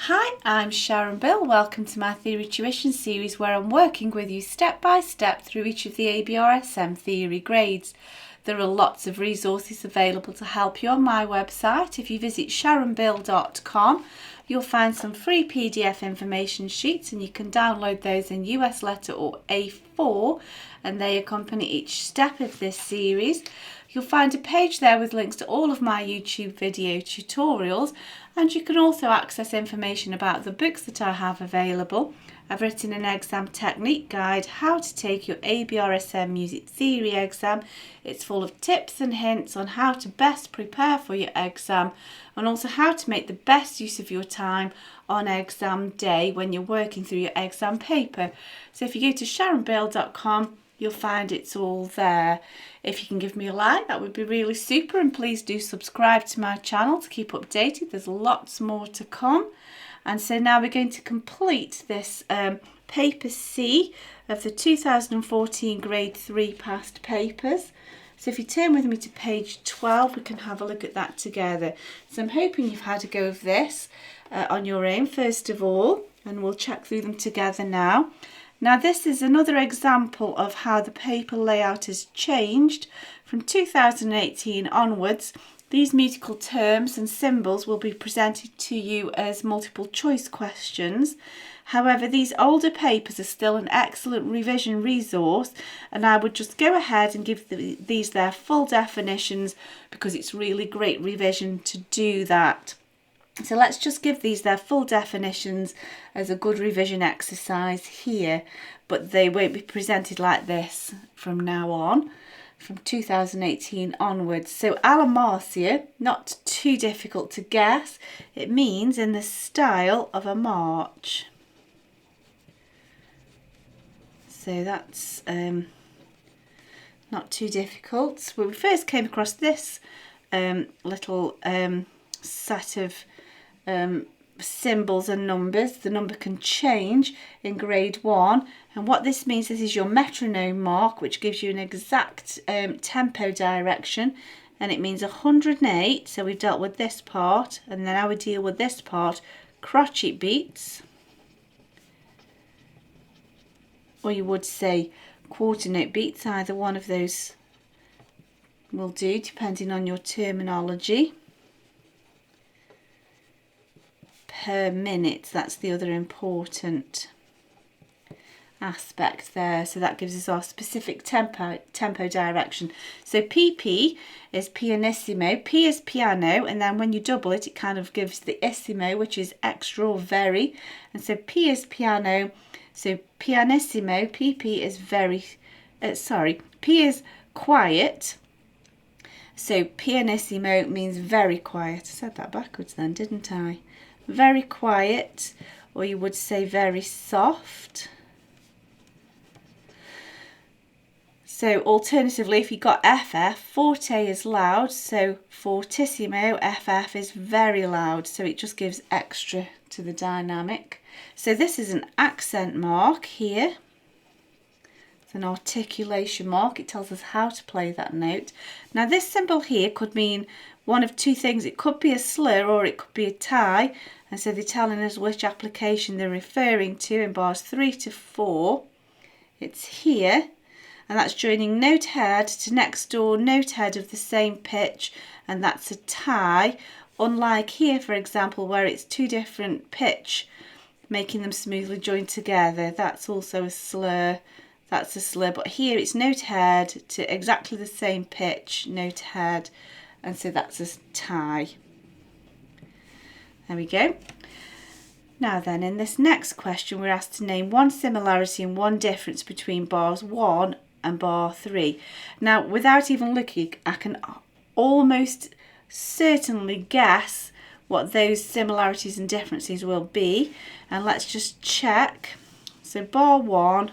Hi, I'm Sharon Bill. Welcome to my Theory Tuition series where I'm working with you step by step through each of the ABRSM Theory grades. There are lots of resources available to help you on my website. If you visit sharonbill.com, you'll find some free PDF information sheets and you can download those in US letter or A4 and they accompany each step of this series. You'll find a page there with links to all of my YouTube video tutorials, and you can also access information about the books that I have available. I've written an exam technique guide, how to take your ABRSM Music Theory Exam. It's full of tips and hints on how to best prepare for your exam and also how to make the best use of your time on exam day when you're working through your exam paper. So if you go to sharonbill.com, you'll find it's all there. If you can give me a like, that would be really super, and please do subscribe to my channel to keep updated. There's lots more to come. And so now we're going to complete this paper C of the 2014 grade 3 past papers. So if you turn with me to page 12, we can have a look at that together. So I'm hoping you've had a go of this on your own first of all, and we'll check through them together now. Now this is another example of how the paper layout has changed. From 2018 onwards, these musical terms and symbols will be presented to you as multiple choice questions. However, these older papers are still an excellent revision resource, and I would just go ahead and give these their full definitions because it's really great revision to do that. So let's just give these their full definitions as a good revision exercise here, but they won't be presented like this from now on, from 2018 onwards. So alla marcia, not too difficult to guess. It means in the style of a march. So that's not too difficult. When we first came across this little set of symbols and numbers, the number can change in grade 1, and what this means, this is your metronome mark, which gives you an exact tempo direction, and it means 108. So we've dealt with this part, and then now we deal with this part, crotchet beats, or you would say quarter note beats. Either one of those will do depending on your terminology. Per minute, that's the other important aspect there. So that gives us our specific tempo direction. So PP is pianissimo, P is piano, and then when you double it, it kind of gives the issimo, which is extra or very. And so P is piano, so pianissimo, PP is P is quiet. So pianissimo means very quiet. I said that backwards then, didn't I? Very quiet, or you would say very soft. So alternatively, if you got FF, forte is loud, so fortissimo, FF is very loud, so it just gives extra to the dynamic. So this is an accent mark here. It's an articulation mark. It tells us how to play that note. Now this symbol here could mean one of two things. It could be a slur or it could be a tie, and so they're telling us which application they're referring to in bars 3 to 4. It's here, and that's joining note head to next door note head of the same pitch, and that's a tie, unlike here, for example, where it's two different pitch, making them smoothly joined together. That's also a slur. That's a slur, but here it's note head to exactly the same pitch, note head, and so that's a tie. There we go. Now then, in this next question, we're asked to name one similarity and one difference between bars 1 and bar 3. Now, without even looking, I can almost certainly guess what those similarities and differences will be. And let's just check. So bar 1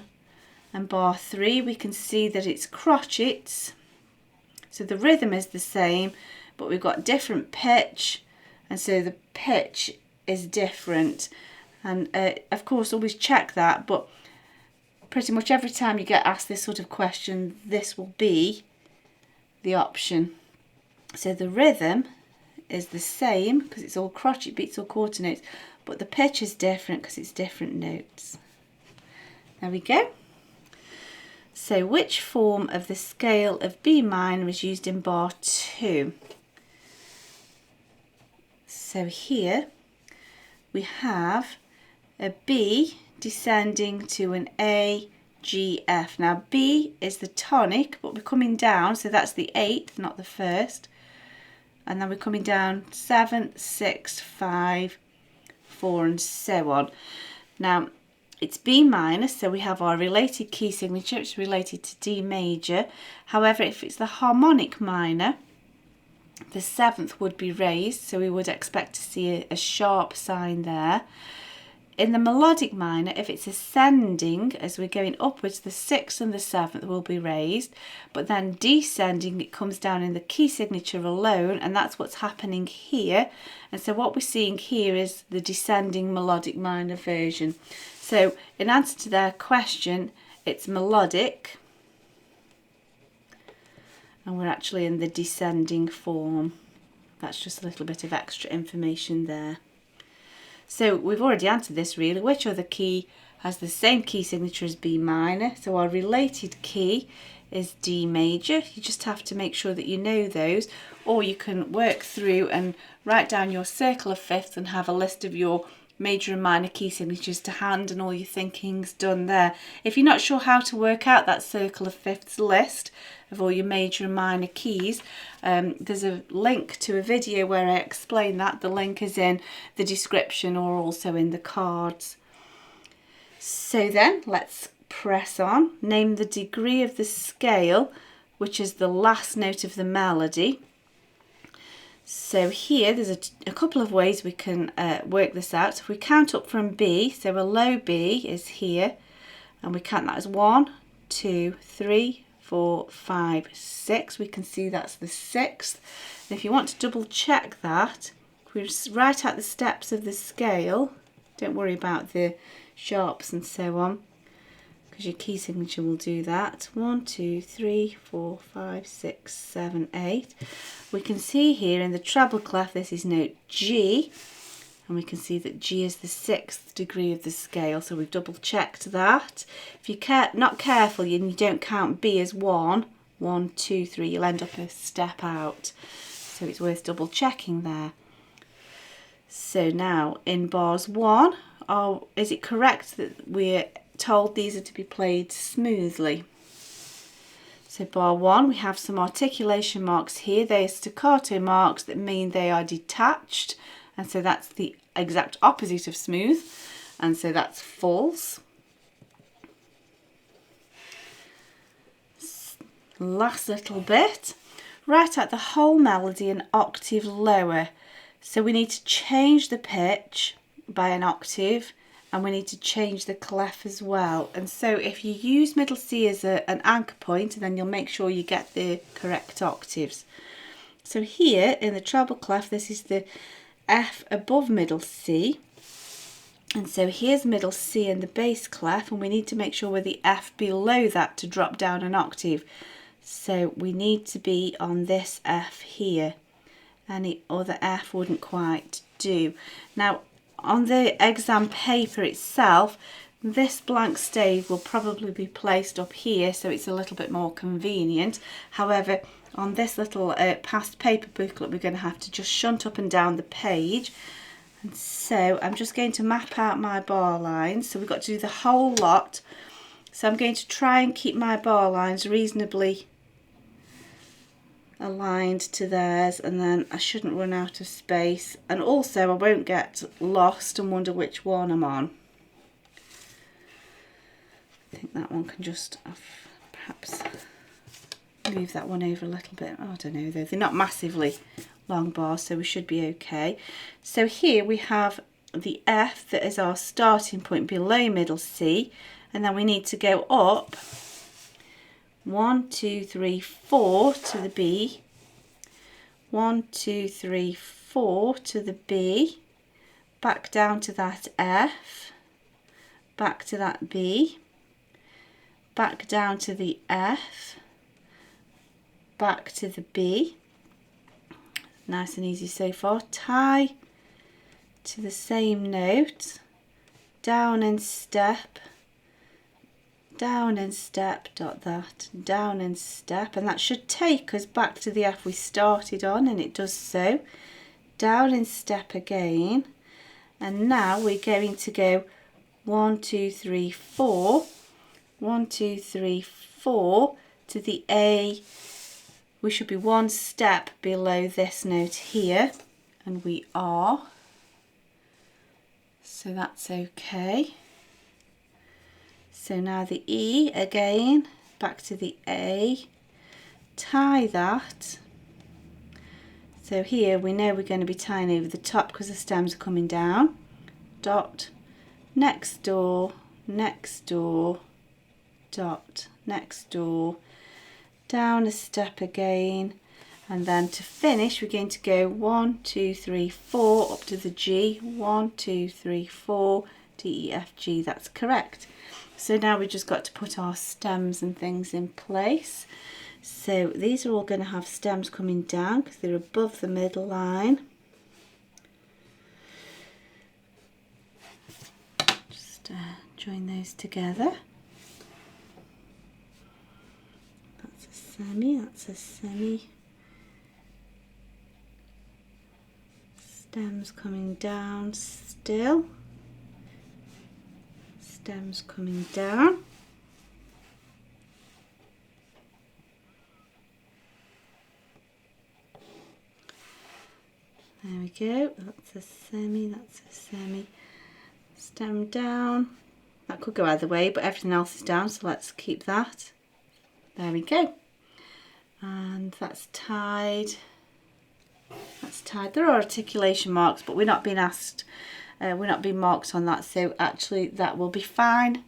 and bar 3, we can see that it's crotchets. So the rhythm is the same, but we've got different pitch, and so the pitch is different. And of course, always check that, but pretty much every time you get asked this sort of question, this will be the option. So the rhythm is the same because it's all crotchet beats or quarter notes, but the pitch is different because it's different notes. There we go. So which form of the scale of B minor is used in bar 2? So here we have a B descending to an A, G, F. Now B is the tonic, but we're coming down, so that's the 8th, not the 1st. And then we're coming down 7, 6, 5, 4 and so on. Now it's B minor, so we have our related key signature, it's related to D major. However, if it's the harmonic minor, the 7th would be raised, so we would expect to see a sharp sign there. In the melodic minor, if it's ascending, as we're going upwards, the 6th and the 7th will be raised, but then descending, it comes down in the key signature alone, and that's what's happening here. And so what we're seeing here is the descending melodic minor version. So in answer to their question, it's melodic, and we're actually in the descending form. That's just a little bit of extra information there. So we've already answered this really. Which other key has the same key signature as B minor? So our related key is D major. You just have to make sure that you know those, or you can work through and write down your circle of fifths and have a list of your major and minor key signatures to hand, and all your thinking's done there. If you're not sure how to work out that circle of fifths list of all your major and minor keys, there's a link to a video where I explain that. The link is in the description or also in the cards. So then let's press on. Name the degree of the scale, which is the last note of the melody. So here there's a couple of ways we can work this out. So if we count up from B, so a low B is here, and we count that as 1, 2, 3, 4, 5, 6. We can see that's the 6th. And if you want to double check that, if we just write out the steps of the scale, don't worry about the sharps and so on, because your key signature will do that. 1, 2, 3, 4, 5, 6, 7, 8. We can see here in the treble clef this is note G, and we can see that G is the 6th degree of the scale, so we've double checked that. If you're not careful and you don't count B as 1, 1, 2, 3, you'll end up a step out, so it's worth double checking there. So now in bars 1, is it correct that we're told these are to be played smoothly? So bar 1, we have some articulation marks here. They are staccato marks that mean they are detached, and so that's the exact opposite of smooth, and so that's false. Last little bit, write out the whole melody an octave lower. So we need to change the pitch by an octave, and we need to change the clef as well. And so if you use middle C as an anchor point, then you'll make sure you get the correct octaves. So here in the treble clef, this is the F above middle C. And so here's middle C in the bass clef, and we need to make sure we're the F below that to drop down an octave. So we need to be on this F here. Any other F wouldn't quite do. Now, on the exam paper itself, this blank stave will probably be placed up here, so it's a little bit more convenient. However, on this little past paper booklet, we're going to have to just shunt up and down the page. And so I'm just going to map out my bar lines. So we've got to do the whole lot. So I'm going to try and keep my bar lines reasonably aligned to theirs, and then I shouldn't run out of space, and also I won't get lost and wonder which one I'm on. I think that one can just perhaps move that one over a little bit. I don't know though, they're not massively long bars, so we should be okay. So here we have the F that is our starting point below middle C, and then we need to go up 1, 2, 3, 4 to the B, 1, 2, 3, 4 to the B, back down to that F, back to that B, back down to the F, back to the B. Nice and easy so far. Tie to the same note, down and step, down and step, dot that, down and step, and that should take us back to the F we started on, and it does so. Down and step again, and now we're going to go 1, 2, 3, 4, 1, 2, 3, 4 to the A. We should be one step below this note here, and we are, so that's okay. So now the E again, back to the A, tie that. So here we know we're going to be tying over the top because the stems are coming down. Dot, next door, dot, next door, down a step again, and then to finish we're going to go 1, 2, 3, 4 up to the G, 1, 2, 3, 4, D, E, F, G, that's correct. So now we've just got to put our stems and things in place. So these are all going to have stems coming down because they're above the middle line. Just join those together. That's a semi, that's a semi. Stems coming down still. Stems coming down. There we go, that's a semi, that's a semi. Stem down. That could go either way, but everything else is down, so let's keep that. There we go. And that's tied. That's tied. There are articulation marks, but we're not being asked, we're not being marked on that, so actually that will be fine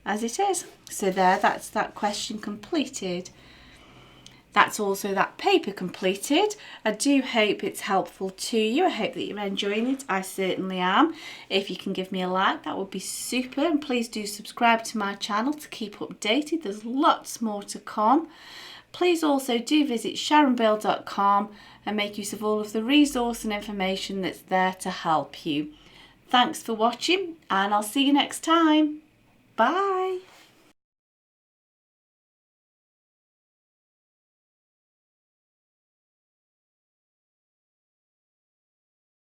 as it is. So there, that's that question completed. That's also that paper completed. I do hope it's helpful to you. I hope that you're enjoying it. I certainly am. If you can give me a like, that would be super. And please do subscribe to my channel to keep updated. There's lots more to come. Please also do visit sharonbill.com and make use of all of the resource and information that's there to help you. Thanks for watching, and I'll see you next time. Bye.